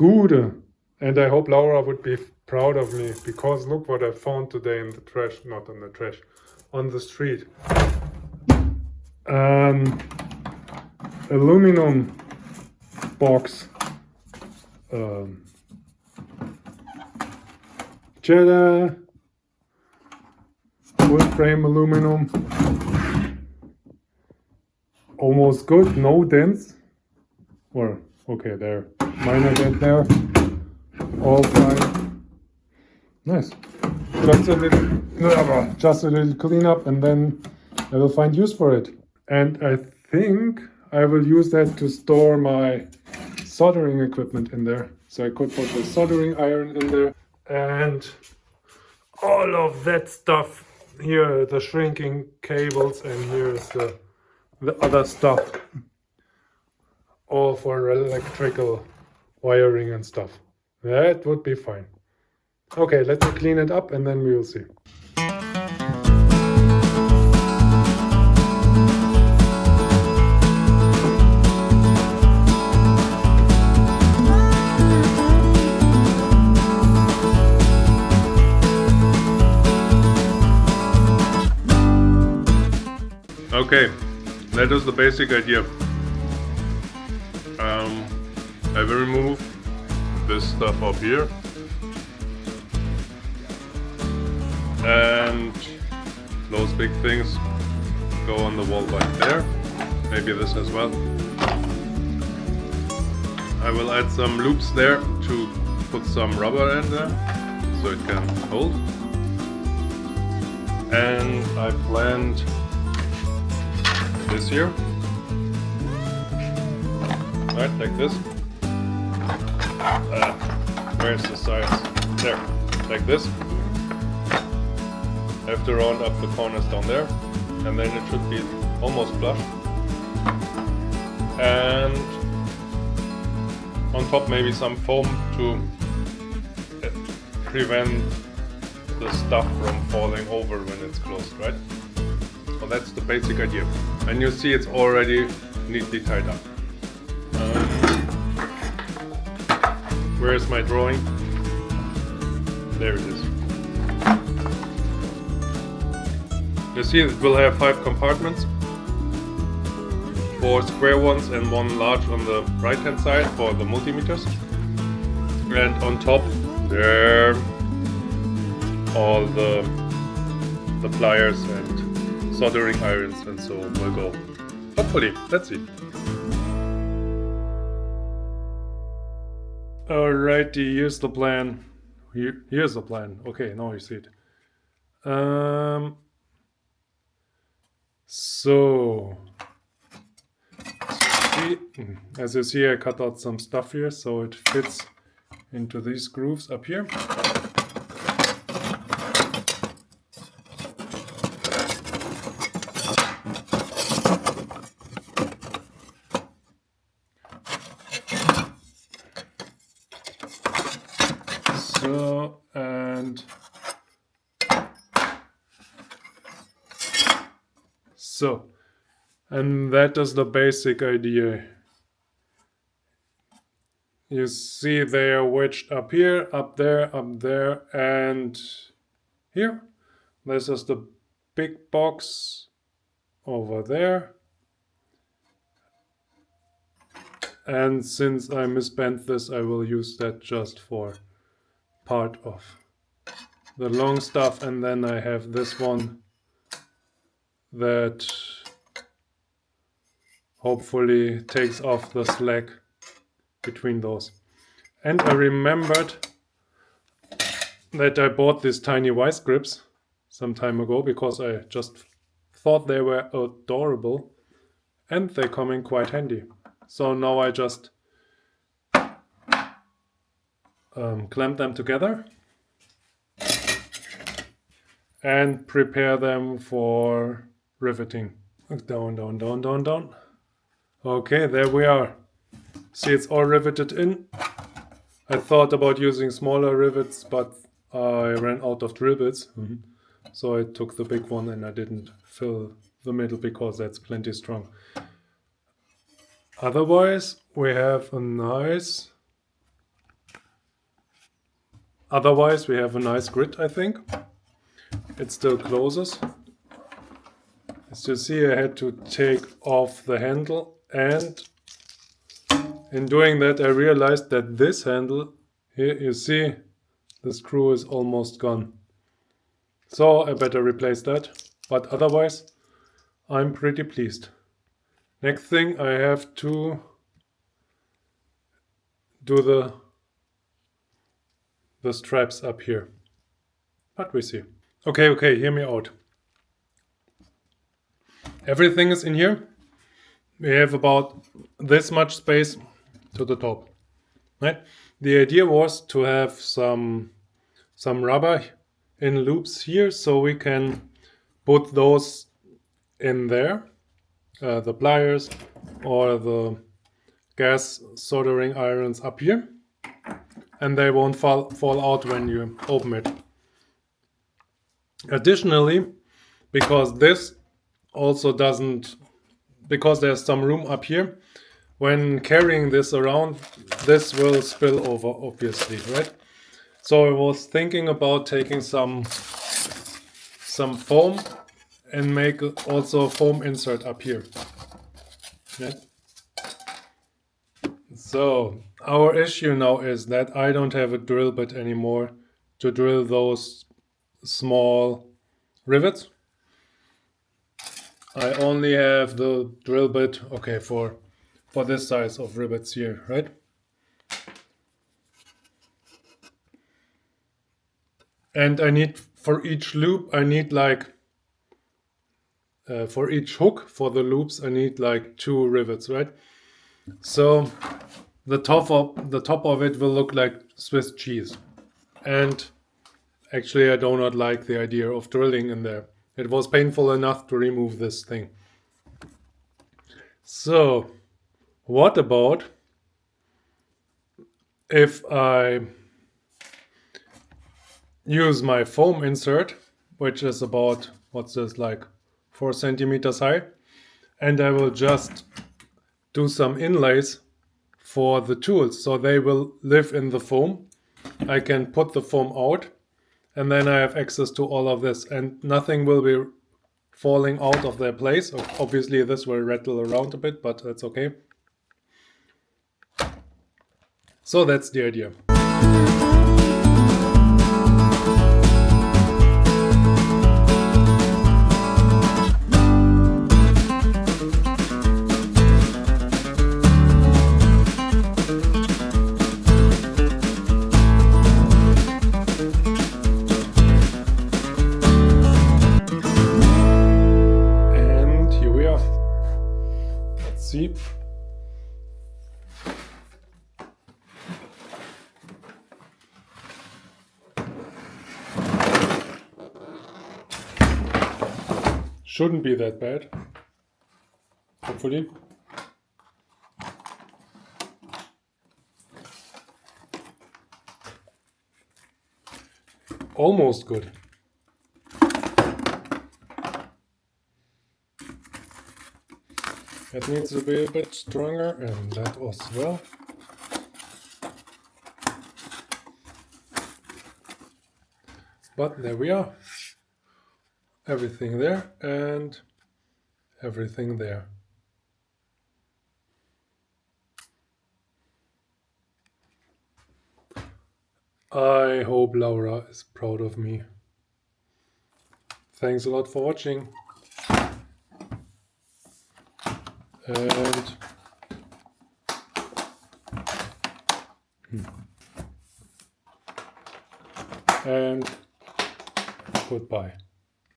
Gute. And I hope Laura would be proud of me, because look what I found today in the trash, not in the trash, on the street. Aluminum box. Cheddar. Full frame aluminum. Almost good, no dents. Or, okay, there. Minor dent there. All fine. Nice. Just a little cleanup, and then I will find use for it. And I think I will use that to store my soldering equipment in there. So I could put the soldering iron in there and all of that stuff. Here the shrinking cables, and here's the other stuff. All for electrical wiring and stuff. That would be fine. Okay, let's clean it up and then we will see. Okay, that is the basic idea. I will remove this stuff up here, and those big things go on the wall right there, maybe this as well. I will add some loops there to put some rubber in there so it can hold, and I planned this here, right, like this. Where's the sides? There, like this. I have to round up the corners down there, and then it should be almost flush. And on top maybe some foam to prevent the stuff from falling over when it's closed, right? So that's the basic idea. And you see it's already neatly tied up. Where is my drawing? There it is. You see it will have 5 compartments. 4 square ones and 1 large on the right hand side for the multimeters. And on top there all the pliers and soldering irons and so will go. Hopefully, let's see. Alrighty, here's the plan. Here's the plan. Okay, now you see it. So, as you see, I cut out some stuff here so it fits into these grooves up here. And that is the basic idea. You see they are wedged up here, up there, and here. This is the big box over there. And since I misbent this, I will use that just for part of the long stuff, and then I have this one that hopefully takes off the slack between those. And I remembered that I bought these tiny vice grips some time ago because I just thought they were adorable and they come in quite handy. So now I just clamp them together and prepare them for riveting. Down, down, down, down, down. Okay, there we are. See, it's all riveted in. I thought about using smaller rivets, but I ran out of drill bits. So I took the big one and I didn't fill the middle because that's plenty strong. Otherwise, we have a nice Otherwise, we have a nice grid, I think. It still closes. As you see, I had to take off the handle, and in doing that I realized that this handle, here you see, the screw is almost gone. So I better replace that, but otherwise I'm pretty pleased. Next thing, I have to do the straps up here. But we see. Okay, hear me out. Everything is in here. We have about this much space to the top. Right? The idea was to have some rubber in loops here, so we can put those in there, the pliers or the gas soldering irons up here, and they won't fall out when you open it. Additionally, because this also doesn't, because there's some room up here, when carrying this around, this will spill over, obviously, right? So I was thinking about taking some foam and make also a foam insert up here. Yeah. So our issue now is that I don't have a drill bit anymore to drill those small rivets. I only have the drill bit, okay, for this size of rivets here, right? And I need, for each loop, I need like, for each hook for the loops, I need like 2 rivets, right? So the top of it will look like Swiss cheese. And actually I do not like the idea of drilling in there. It was painful enough to remove this thing. So what about if I use my foam insert, which is about, what's this, like 4 centimeters high, and I will just do some inlays for the tools so they will live in the foam. I can put the foam out, and then I have access to all of this, and nothing will be falling out of their place. Obviously this will rattle around a bit, but that's okay. So that's the idea. See? Shouldn't be that bad, hopefully. Almost good. That needs to be a bit stronger, and that as well. But there we are. Everything there and everything there. I hope Laura is proud of me. Thanks a lot for watching. And goodbye.